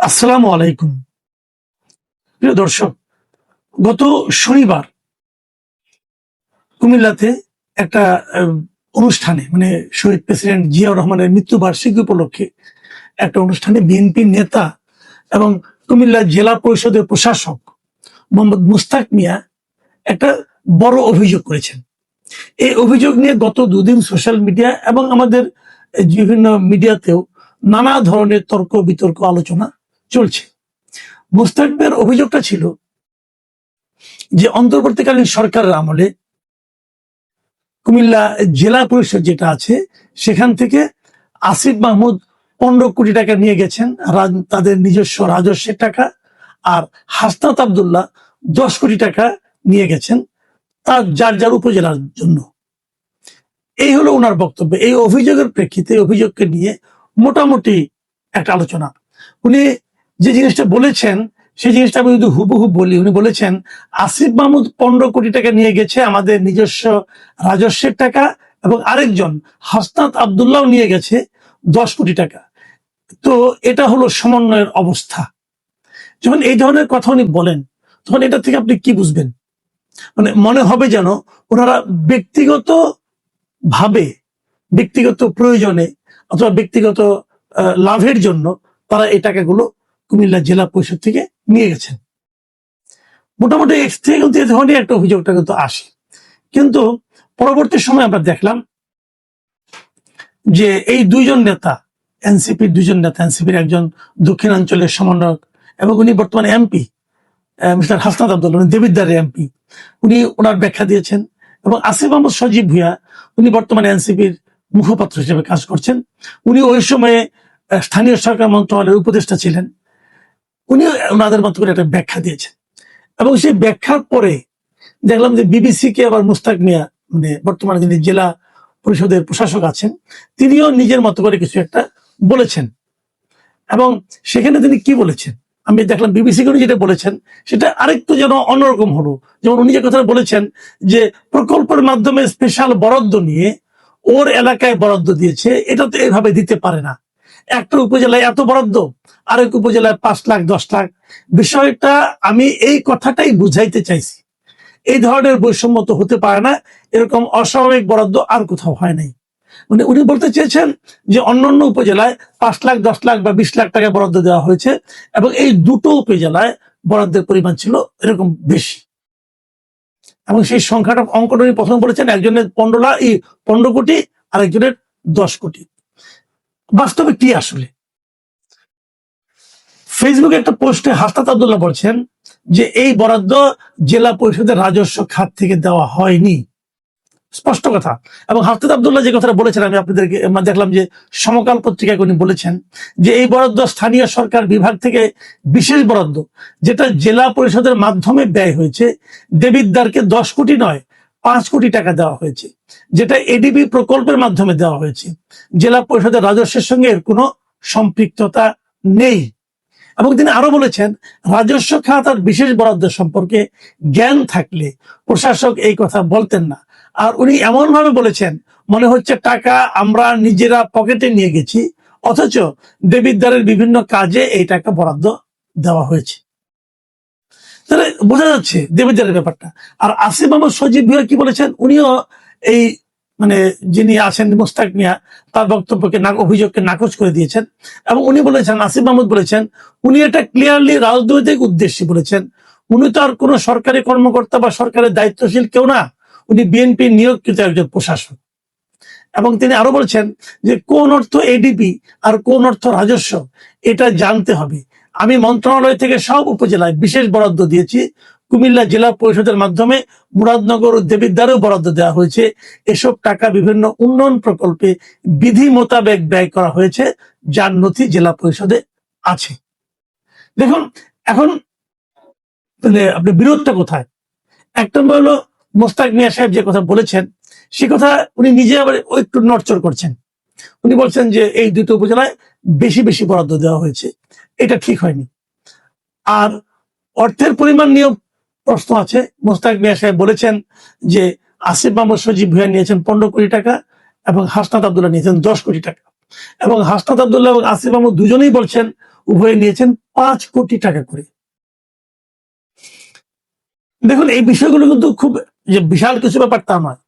আসসালামু আলাইকুম। প্রিয় দর্শক, গত শনিবার কুমিল্লাতে একটা অনুষ্ঠানে মানে শহীদ প্রেসিডেন্ট জিয়াউর রহমানের মৃত্যুবার্ষিকী উপলক্ষে একটা অনুষ্ঠানে বিএনপি নেতা এবং কুমিল্লা জেলা পরিষদের প্রশাসক মোহাম্মদ মুস্তাক মিয়া একটা বড় অভিযোগ করেছেন। এই অভিযোগ নিয়ে গত দুদিন সোশ্যাল মিডিয়া এবং আমাদের বিভিন্ন মিডিয়াতেও নানা ধরনের তর্ক বিতর্ক আলোচনা চলছে। মুস্তাক মিয়ার অভিযোগটা ছিল যে অন্তর্বর্তীকালীন সরকারের আমলে কুমিল্লা জেলা পরিষদ যেটা আছে সেখান থেকে আসিফ মাহমুদ 15 কোটি টাকা নিয়ে গেছেন তাদের নিজস্ব রাজস্বের টাকা, আর হাসনাত আব্দুল্লাহ 10 কোটি টাকা নিয়ে গেছেন তার যার যার উপজেলার জন্য। এই হলো ওনার বক্তব্য। এই অভিযোগের প্রেক্ষিতে অভিযোগকে নিয়ে মোটামুটি একটা আলোচনা। উনি যে জিনিসটা বলেছেন সেই জিনিসটা আমি যদি হুবহু বলি, উনি বলেছেন আসিফ মাহমুদ 15 কোটি টাকা নিয়ে গেছে আমাদের নিজস্ব রাজস্বের টাকা, এবং আরেকজন হাসনাত আব্দুল্লাহ নিয়ে গেছে 10 কোটি টাকা। তো এটা হলো সমন্বয়ের অবস্থা। যখন এই ধরনের কথা উনি বলেন তখন এটা থেকে আপনি কি বুঝবেন? মানে মনে হবে যেন ওনারা ব্যক্তিগত ভাবে, ব্যক্তিগত প্রয়োজনে অথবা ব্যক্তিগত লাভের জন্য তারা এই টাকাগুলো কুমিল্লা জেলা পরিষদ থেকে নিয়ে গেছেন। মোটামুটি কিন্তু এ ধরনের একটা অভিযোগটা কিন্তু আসে। কিন্তু পরবর্তী সময় আমরা দেখলাম যে এই দুইজন নেতা, এনসিপির দুইজন নেতা, এনসিপির একজন দক্ষিণাঞ্চলের সমন্বয়ক এবং উনি বর্তমানে এমপি মিস্টার হাসনাত আব্দুল্লাহ, উনি দেবিদ্বারের এমপি, উনি ওনার ব্যাখ্যা দিয়েছেন। এবং আসিফ আহমদ সজীব ভুঁইয়া, উনি বর্তমানে এনসিপির মুখপাত্র হিসেবে কাজ করছেন। উনি ওই সময়ে স্থানীয় সরকার মন্ত্রণালয়ের উপদেষ্টা ছিলেন। উনি ওনাদের মতো করে একটা ব্যাখ্যা দিয়েছেন, এবং সেই ব্যাখ্যার পরে দেখলাম যে বিবিসি কে আবার মুস্তাক মিয়া, মানে বর্তমানে যিনি জেলা পরিষদের প্রশাসক আছেন, তিনিও নিজের মতো করে কিছু একটা বলেছেন। এবং সেখানে তিনি কি বলেছেন আমি দেখলাম, বিবিসি কে উনি যেটা বলেছেন সেটা আরেকটু যেন অন্যরকম হলো। যেমন উনি যে কথাটা বলেছেন যে প্রকল্পের মাধ্যমে স্পেশাল বরাদ্দ নিয়ে ওর এলাকায় বরাদ্দ দিয়েছে, এটা তো এভাবে দিতে পারে না। একটা উপজেলায় এত বরাদ্দ, আরেক উপজেলায় 5 লাখ 10 লাখ। বিষয়টা আমি এই কথাটাই বুঝাইতে চাইছি, এই ধরনের বৈষম্য তো হতে পারে না, এরকম অস্বাভাবিক বরাদ্দ আর কোথাও হয় নাই। মানে উনি বলতে চেয়েছেন যে অন্যান্য উপজেলায় 5 লাখ 10 লাখ বা 20 লাখ টাকা বরাদ্দ দেওয়া হয়েছে, এবং এই দুটো উপজেলায় বরাদ্দের পরিমাণ ছিল এরকম বেশি। এবং সেই সংখ্যাটা অঙ্কটা উনি প্রথম বলেছেন একজনের 15 কোটি, আরেকজনের 10 কোটি। বাস্তবে কি আসলে? ফেসবুকে একটা পোস্টে হাসনাত আব্দুল্লাহ বলছেন যে এই বরাদ্দ জেলা পরিষদের রাজস্ব খাত থেকে দেওয়া হয়নি, স্পষ্ট কথা। এবং হাসনাত আব্দুল্লাহ যে কথাটা বলেছেন আমি আপনাদেরকে দেখলাম যে সমকাল পত্রিকায় উনি বলেছেন যে এই বরাদ্দ স্থানীয় সরকার বিভাগ থেকে বিশেষ বরাদ্দ, যেটা জেলা পরিষদের মাধ্যমে ব্যয় হয়েছে। দেবিদ্বারকে 10 কোটি নয় 5 কোটি টাকা দেওয়া হয়েছে, যেটা এডিবি প্রকল্পের মাধ্যমে দেওয়া হয়েছে। জেলা পরিষদের রাজস্বের সঙ্গে এর কোনো সম্পৃক্ততা নেই। এবং তিনি আরো বলেছেন রাজস্ব খাত আর বিশেষ বরাদ্দ সম্পর্কে জ্ঞান থাকলে প্রশাসক এই কথা বলতেন না। আর উনি এমন ভাবে বলেছেন মনে হচ্ছে টাকা আমরা নিজেরা পকেটে নিয়ে গেছি, অথচ দেবিদ্বারের বিভিন্ন কাজে এই টাকা বরাদ্দ দেওয়া হয়েছে। তাহলে বোঝা যাচ্ছে দেবিদ্বারের ব্যাপারটা। আর আসিফ আহমদ সজীব ভুঁইয়া কি বলেছেন, উনিও এই মানে যিনি আছেন মুস্তাক মিয়া তার বক্তব্যকে অভিযোগকে নাকচ করে দিয়েছেন। এবং উনি বলেছেন, আসিফ মাহমুদ বলেছেন, উনি এটা ক্লিয়ারলি রাজনৈতিক উদ্দেশ্যে বলেছেন। উনি তো আর কোনো সরকারি কর্মকর্তা বা সরকারের দায়িত্বশীল কেউ না, উনি বিএনপি নিয়োগকৃত একজন প্রশাসক। এবং তিনি আরো বলছেন যে কোন অর্থ এডিপি আর কোন অর্থ রাজস্ব এটা জানতে হবে। আমি মন্ত্রণালয় থেকে সব উপজেলায় বিশেষ বরাদ্দ দিয়েছি, কুমিল্লা জেলা পরিষদের মাধ্যমে মুরাদনগর ও দেবিদ্বারেও বরাদ্দ দেওয়া হয়েছে। এসব টাকা বিভিন্ন উন্নয়ন প্রকল্পে বিধি মোতাবেক ব্যয় করা হয়েছে, যার নথি জেলা পরিষদে আছে। দেখুন এখন আপনি বিরোধটা কোথায়? এক নম্বর হলো মোস্তাক মিয়া সাহেব যে কথা বলেছেন সে কথা উনি নিজে আবার একটু নড়চড় করছেন। উনি বলছেন যে এই দুটো উপজেলায় বেশি বেশি বরাদ্দ দেওয়া হয়েছে, এটা ঠিক হয়নি। আর অর্থের পরিমাণ নিয়েও প্রশ্ন আছে। মোস্তাক মিয়া সাহেব বলেছেন যে আসিফ মাহমুদ সজীব ভুঁইয়া নিয়েছেন 15 কোটি টাকা এবং হাসনাত আব্দুল্লাহ নিয়েছেন 10 কোটি টাকা। এবং হাসনাত আব্দুল্লাহ এবং আসিফ মাহমুদ দুজনেই বলছেন উভয়ে নিয়েছেন 5 কোটি টাকা করে। দেখুন, এই বিষয়গুলো কিন্তু খুব যে বিশাল কিছু ব্যাপার তা নয়।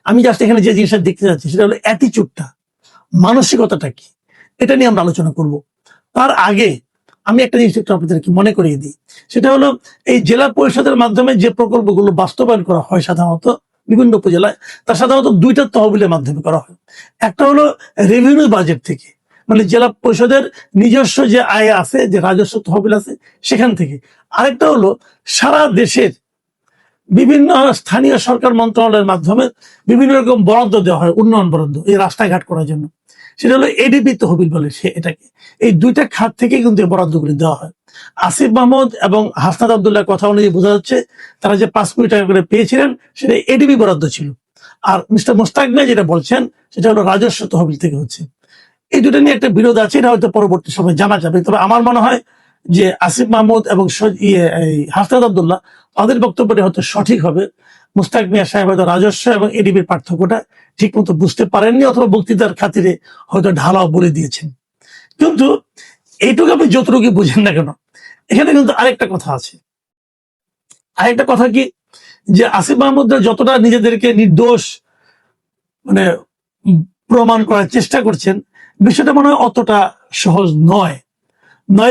আমি জাস্ট এখানে যে জিনিসটা দেখতে যাচ্ছি সেটা হলো অ্যাটিচিউডটা, মানসিকতাটা কি, এটা নিয়ে আমরা আলোচনা করব। তার আগে আমি একটা জিনিস একটু আপনাদেরকে মনে করিয়ে দিই, সেটা হলো এই জেলা পরিষদের মাধ্যমে যে প্রকল্পগুলো বাস্তবায়ন করা হয় সাধারণত বিভিন্ন উপজেলায়, তা সাধারণত 2টা তহবিলের মাধ্যমে করা হয়। একটা হলো রেভিনিউ বাজেট থেকে, মানে জেলা পরিষদের নিজস্ব যে আয় আছে, যে রাজস্ব তহবিল আছে সেখান থেকে। আরেকটা হলো সারা দেশের বিভিন্ন স্থানীয় সরকার মন্ত্রণালয়ের মাধ্যমে বিভিন্ন রকম বরাদ্দ দেওয়া হয়, উন্নয়ন বরাদ্দ, এই রাস্তাঘাট করার জন্য। সেটা হলো এডিবি তহবিল বলে সে এটাকে। এই 2টা খাত থেকে কিন্তু এই বরাদ্দগুলি দেওয়া হয়। আসিফ মাহমুদ এবং হাসনাত আব্দুল্লাহ কথা অনুযায়ী বোঝা যাচ্ছে তারা যে 5 কোটি টাকা করে পেয়েছিলেন সেটা এডিবি বরাদ্দ ছিল। আর মিস্টার মোস্তাক মিয়া যেটা বলছেন সেটা হলো রাজস্ব তহবিল থেকে হচ্ছে। এই দুটো নিয়ে একটা বিরোধ আছে, এটা হয়তো পরবর্তী সময় জানা যাবে। তবে আমার মনে হয় যে আসিফ মাহমুদ এবং হাসনাত আব্দুল্লাহ তাদের বক্তব্যটা হয়তো সঠিক হবে। মুস্তাক মিয়া সাহেব হয়তো রাজস্ব এবং এডিবির পার্থক্যটা ঠিক মতো বুঝতে পারেননি, অথবা বক্তৃতার খাতিরে হয়তো ঢালাও বলে দিয়েছেন। কিন্তু এইটুকু আপনি যতটুকু বুঝেন না কেন, এখানে কিন্তু আরেকটা কথা আছে। আরেকটা কথা কি, যে আসিফ মাহমুদরা যতটা নিজেদেরকে নির্দোষ মানে প্রমাণ করার চেষ্টা করছেন, বিষয়টা মনে হয় অতটা সহজ নয়।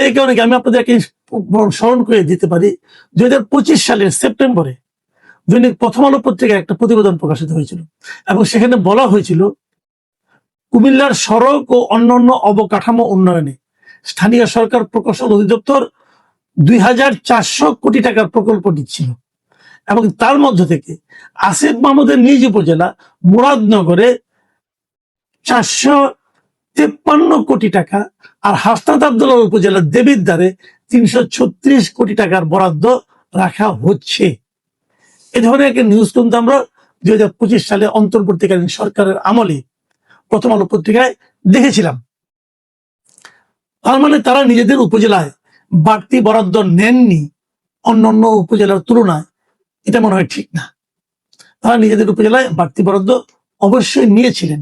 এই কারণে আমি আপনাদেরকে স্মরণ করে দিতে পারি, 2025 সালের সেপ্টেম্বরে দৈনিক প্রথম আলো পত্রিকায় একটা প্রতিবেদন প্রকাশিত হয়েছিল এবং সেখানে বলা হয়েছিল কুমিল্লার সড়ক ও অন্যান্য অবকাঠামো উন্নয়নে স্থানীয় সরকার প্রকৌশল অধিদপ্তর 2400 কোটি টাকার প্রকল্প দিচ্ছিল এবং তার মধ্য থেকে আসিফ মাহমুদের নিজ উপজেলা মুরাদনগরে 453 কোটি টাকা, আর হাসনাত আব্দুল্লাহ উপজেলার দেবিদ্বারে 336 কোটি টাকার বরাদ্দ রাখা হচ্ছে। এ ধরনের একটা নিউজ কিন্তু আমরা 2025 সালে অন্তর্বর্তীকালীন সরকারের আমলে প্রথম আলো পত্রিকায় দেখেছিলাম। তার মানে তারা নিজেদের উপজেলায় বাড়তি বরাদ্দ নেননি অন্যান্য উপজেলার তুলনায়, এটা মনে হয় ঠিক না। তারা নিজেদের উপজেলায় বাড়তি বরাদ্দ অবশ্যই নিয়েছিলেন,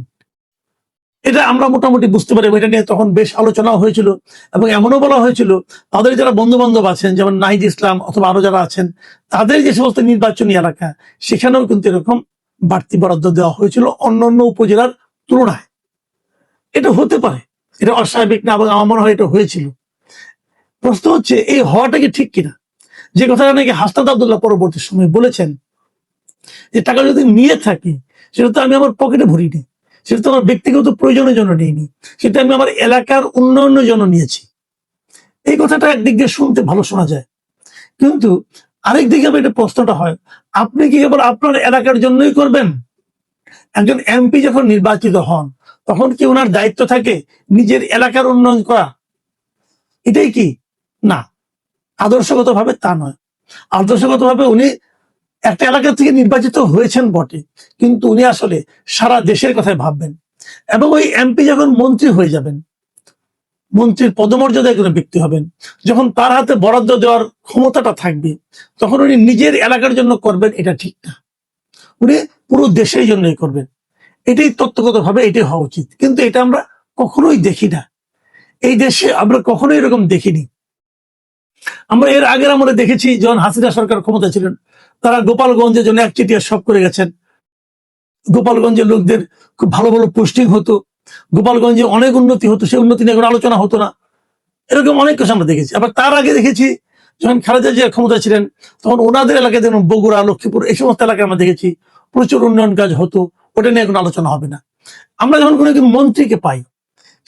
এটা আমরা মোটামুটি বুঝতে পারি। এটা নিয়ে তখন বেশ আলোচনা হয়েছিল এবং এমনও বলা হয়েছিল তাদের যারা বন্ধু বান্ধব আছেন, যেমন নাহিদ ইসলাম অথবা আরো যারা আছেন, তাদের যে সমস্ত নির্বাচনী এলাকা সেখানেও কিন্তু এরকম বাড়তি বরাদ্দ দেওয়া হয়েছিল অন্যান্য উপজেলার তুলনায়। এটা হতে পারে, এটা অস্বাভাবিক না, এবং আমার মনে হয় এটা হয়েছিল। প্রশ্ন হচ্ছে এই হওয়াটা কি ঠিক কিনা, যে কথাটা নাকি হাসনাত আব্দুল্লাহ পরবর্তী সময় বলেছেন যে টাকা যদি নিয়ে থাকি সেটা তো আমি আমার পকেটে ভরিনি, সেটা তো আমার ব্যক্তিগত প্রয়োজনের জন্য নিইনি, সেটা আমি আমার এলাকার উন্নয়নের জন্য নিয়েছি। এই কথাটা একদিক দিয়ে শুনতে ভালো শোনা যায়, কিন্তু আরেক দিকে আমার এটা প্রশ্নটা হয়, আপনি কি কেবল আপনার এলাকার জন্যই করবেন? একজন এমপি যখন নির্বাচিত হন তখন কি ওনার দায়িত্ব থাকে নিজের এলাকার উন্নয়ন করা? এটাই কি? না, আদর্শগতভাবে তা নয়। আদর্শগতভাবে উনি একটা এলাকা থেকে নির্বাচিত হয়েছেন বটে, কিন্তু উনি আসলে সারা দেশের কথাই ভাববেন। এবং ওই এমপি যখন মন্ত্রী হয়ে যাবেন, মন্ত্রীর পদমর্যাদায় কোনো ব্যক্তি হবেন, যখন তার হাতে বরাদ্দ দেওয়ার ক্ষমতাটা থাকবে, তখন উনি নিজের এলাকার জন্য করবেন, এটা ঠিক না। উনি পুরো দেশের জন্যই করবেন। এটাই তত্ত্বগতভাবে এটাই হওয়া উচিত, কিন্তু এটা আমরা কখনোই দেখি না। এই দেশে আমরা কখনোই এরকম দেখিনি। আমরা এর আগের আমরা দেখেছি যখন হাসিনা সরকার ক্ষমতা ছিলেন, তারা গোপালগঞ্জের জন্য একচেটিয়া সব করে গেছেন। গোপালগঞ্জের লোকদের খুব ভালো ভালো পোস্টিং হতো, গোপালগঞ্জে অনেক উন্নতি হতো, সেই উন্নতি নিয়ে কোনো আলোচনা হতো না। এরকম অনেক কিছু আমরা দেখেছি। আবার তার আগে দেখেছি যখন খালেদা জিয়া ক্ষমতা ছিলেন তখন ওনাদের এলাকায় যেমন বগুড়া, লক্ষ্মীপুর, এই সমস্ত এলাকায় আমরা দেখেছি প্রচুর উন্নয়ন কাজ হতো, ওটা নিয়ে কোনো আলোচনা হবে না। আমরা যখন কোনো একজন মন্ত্রীকে পাই,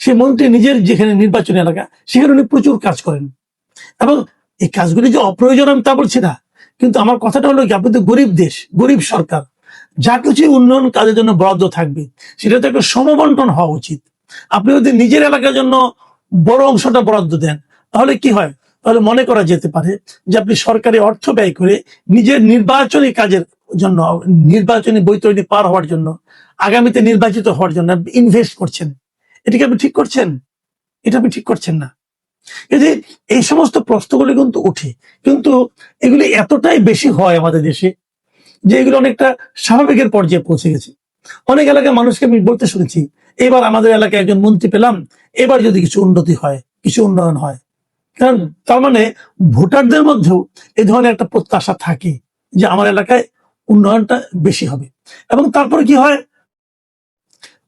সেই মন্ত্রী নিজের যেখানে নির্বাচনী এলাকা সেখানে উনি প্রচুর কাজ করেন, এবং এই কাজগুলি যে অপ্রয়োজন আমি তা বলছি না, কিন্তু আমার কথাটা হলো কি, আপনি তো গরিব দেশ, গরিব সরকার, যা কিছু উন্নয়ন কাজের জন্য বরাদ্দ থাকবে সেটা তো একটা সমবন্টন হওয়া উচিত। আপনি যদি নিজের এলাকার জন্য বড় অংশটা বরাদ্দ দেন তাহলে কি হয়? তাহলে মনে করা যেতে পারে যে আপনি সরকারি অর্থ ব্যয় করে নিজের নির্বাচনী কাজের জন্য, নির্বাচনী বৈতরণী পার হওয়ার জন্য, আগামীতে নির্বাচিত হওয়ার জন্য ইনভেস্ট করছেন। এটাকে আপনি ঠিক করছেন? এটা আপনি ঠিক করছেন না। এই যে এই সমস্ত প্রশ্নগুলি কিন্তু উঠে, কিন্তু এগুলি এতটাই বেশি হয় আমাদের দেশে যে এগুলো অনেকটা স্বাভাবিকের পর্যায়ে পৌঁছে গেছে। অনেক এলাকায় মানুষকে আমি বলতে শুনেছি এবার আমাদের এলাকায় একজন মন্ত্রী পেলাম, এবার যদি কিছু উন্নতি হয়, কিছু উন্নয়ন হয়। কারণ তার মানে ভোটারদের মধ্যেও এই ধরনের একটা প্রত্যাশা থাকে যে আমার এলাকায় উন্নয়নটা বেশি হবে। এবং তারপরে কি হয়,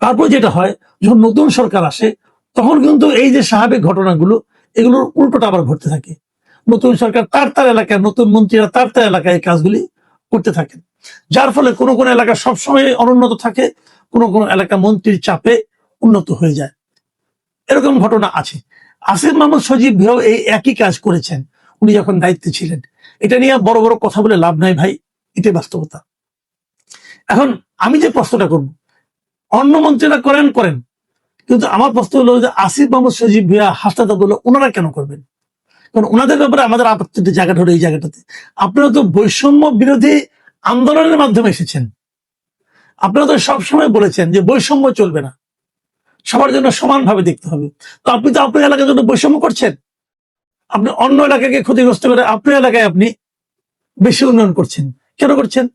তারপর যেটা হয়, যখন নতুন সরকার আসে তখন কিন্তু এই যে স্বাভাবিক ঘটনাগুলো, এগুলোর উল্টোটা আবার ঘটতে থাকে। নতুন সরকার তার এলাকায়, নতুন মন্ত্রীরা তার এলাকায় এই কাজগুলি করতে থাকেন, যার ফলে কোনো কোনো এলাকা সবসময় অনুন্নত থাকে, কোনো কোনো এলাকা মন্ত্রীর চাপে উন্নত হয়ে যায়। এরকম ঘটনা আছে। আসিফ মাহমুদ সজীব ভাইও এই একই কাজ করেছেন উনি যখন দায়িত্বে ছিলেন। এটা নিয়ে বড় বড় কথা বলে লাভ নাই ভাই, এটাই বাস্তবতা। এখন আমি যে প্রশ্নটা করব, অন্য মন্ত্রীরা করেন, কিন্তু আমার প্রশ্ন হলো যে আসিফ মাহমুদ সজীব ভাইয়া, হাসনাত আব্দুল্লাহ, ওনারা কেন করবেন? কারণ ওনাদের ব্যাপারে আমাদের আপত্তির জায়গাটা হলো এই জায়গাটাতে। আপনারা তো বৈষম্য বিরোধী আন্দোলনের মাধ্যমে এসেছেন। আপনারা তো সবসময় বলেছেন যে বৈষম্য চলবে না, সবার জন্য সমানভাবে দেখতে হবে। তো আপনি তো আপনার এলাকার জন্য বৈষম্য করছেন। আপনি অন্য এলাকাকে ক্ষতিগ্রস্ত করে আপনার এলাকায় আপনি বেশি উন্নয়ন করছেন। কেন করছেন?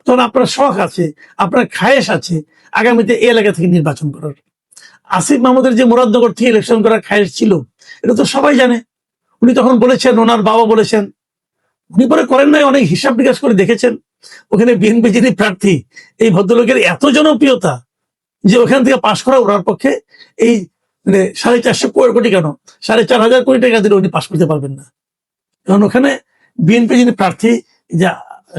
তখন আপনার শখ আছে, আপনার খায়েশ আছে আগামীতে এই এলাকা থেকে নির্বাচন করার। আসিফ মাহমুদের যে মুরাদনগর থেকে ইলেকশন করার খায়েশ ছিল, এটা তো সবাই জানে। উনি তখন বলেছেন, ওনার বাবা বলেছেন, উনি পরে করেন নাই, অনেক হিসাব নিকাশ করে দেখেছেন। ওখানে বিএনপি যিনি প্রার্থী, এই ভদ্রলোকের এত জনপ্রিয়তা যে ওখান থেকে পাশ করা ওনার পক্ষে এই 450 কোটি কেন 4,500 কোটি টাকা দিলে উনি পাশ করতে পারবেন না। কারণ ওখানে বিএনপি যিনি প্রার্থী, যে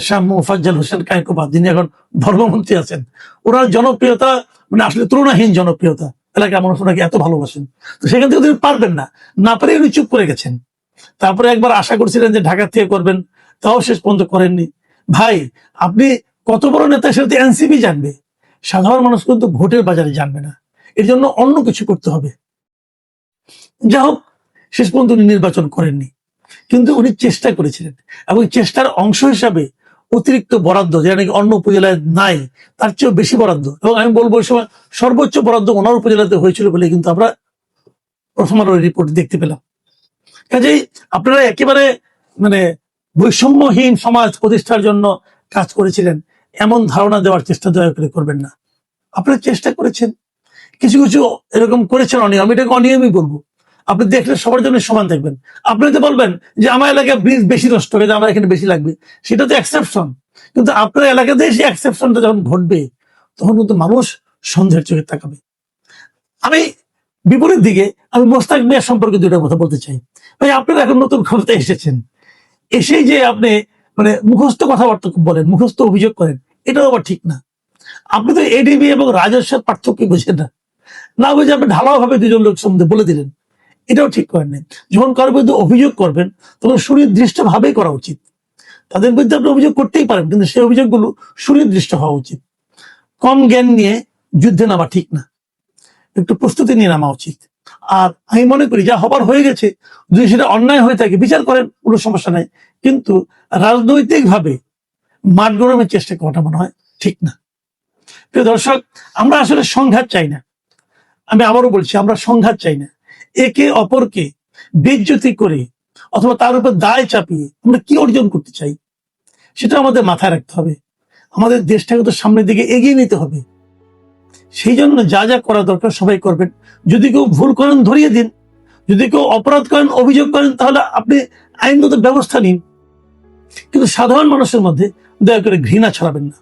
শাহ মোফাজ্জল হোসেন কায়কোবাদ, যিনি এখন ধর্মমন্ত্রী আছেন, ওনার জনপ্রিয়তা মানে আসলে তুলনাহীন জনপ্রিয়তা। এলাকার মানুষ ওনাকে এত ভালোবাসেন। তো সেখান থেকে তিনি পারবেন না পারে উনি চুপ করে গেছেন। তারপরে একবার আশা করছিলেন যে ঢাকা থেকে করবেন, তাও শেষ পর্যন্ত করেননি। ভাই, আপনি কত বড় নেতা সেটা এনসিপি জানবে, সাধারণ মানুষ কিন্তু ভোটের বাজারে জানবে না। এর জন্য অন্য কিছু করতে হবে। যা হোক, শেষ পর্যন্ত উনি নির্বাচন করেননি, কিন্তু উনি চেষ্টা করেছিলেন, এবং চেষ্টার অংশ হিসাবে অতিরিক্ত বরাদ্দ, যেটা নাকি অন্য উপজেলায় নাই, তার চেয়েও বেশি বরাদ্দ, এবং আমি বলবো ওই সময় সর্বোচ্চ বরাদ্দ ওনার উপজেলাতে হয়েছিল বলে কিন্তু আমরা প্রথম আলোর রিপোর্ট দেখতে পেলাম। কাজেই আপনারা একেবারে মানে বৈষম্যহীন সমাজ প্রতিষ্ঠার জন্য কাজ করেছিলেন, এমন ধারণা দেওয়ার চেষ্টা দয়া করে করবেন না। আপনারা চেষ্টা করেছেন, কিছু কিছু এরকম করেছেন অনিয়ম, আমি এটাকে অনিয়মই বলবো। আপনি দেখলে সবার জন্য সমান দেখবেন। আপনি তো বলবেন যে আমার এলাকায় ব্রিজ বেশি নষ্ট হয়ে যায়, আমার এখানে বেশি লাগবে, সেটা তো এক্সেপশন। কিন্তু আপনার এলাকাতে সেই এক্সেপশনটা যখন ঘটবে, তখন কিন্তু মানুষ সন্দেহের চোখে তাকাবে। আমি বিপরীত দিকে আমি মোস্তাক মিয়া সম্পর্কে দুইটা কথা বলতে চাই। ভাই, আপনারা এখন নতুন ক্ষমতায় এসেছেন, এসেই যে আপনি মানে মুখস্থ কথাবার্তা বলেন, মুখস্থ অভিযোগ করেন, এটাও আবার ঠিক না। আপনি তো এডিবি এবং রাজস্বের পার্থক্য বুঝেন না বুঝে আপনি ঢালাও ভাবে দুজন লোক সম্বন্ধে বলে দিলেন, এটাও ঠিক করেন নাই। যখন কারোর বিরুদ্ধে অভিযোগ করবেন, তখন সুনির্দিষ্ট ভাবেই করা উচিত। তাদের বিরুদ্ধে আপনি অভিযোগ করতেই পারেন, কিন্তু সেই অভিযোগগুলো সুনির্দিষ্ট হওয়া উচিত। কম জ্ঞান নিয়ে যুদ্ধে নামা ঠিক না, একটু প্রস্তুতি নিয়ে নামা উচিত। আর আমি মনে করি যা হবার হয়ে গেছে, যদি সেটা অন্যায় হয়ে থাকে বিচার করেন, কোনো সমস্যা নাই, কিন্তু রাজনৈতিক ভাবে মাঠ গরমের চেষ্টা করাটা মনে হয় ঠিক না। প্রিয় দর্শক, আমরা আসলে সংঘাত চাই না। আমি আবারও বলছি, আমরা সংঘাত চাই না। একে অপরকে বেইজ্জতি করে অথবা তার উপর দায় চাপিয়ে আমরা কি অর্জন করতে চাই, সেটা আমাদের মাথায় রাখতে হবে। আমাদের দেশটাকে তো সামনের দিকে এগিয়ে নিতে হবে। সেই জন্য যা যা করা দরকার সবাই করবেন। যদি কেউ ভুল করেন ধরিয়ে দিন, যদি কেউ অপরাধ করেন, অভিযোগ করেন, তাহলে আপনি আইনগত ব্যবস্থা নিন, কিন্তু সাধারণ মানুষের মধ্যে দয়া করে ঘৃণা ছড়াবেন না।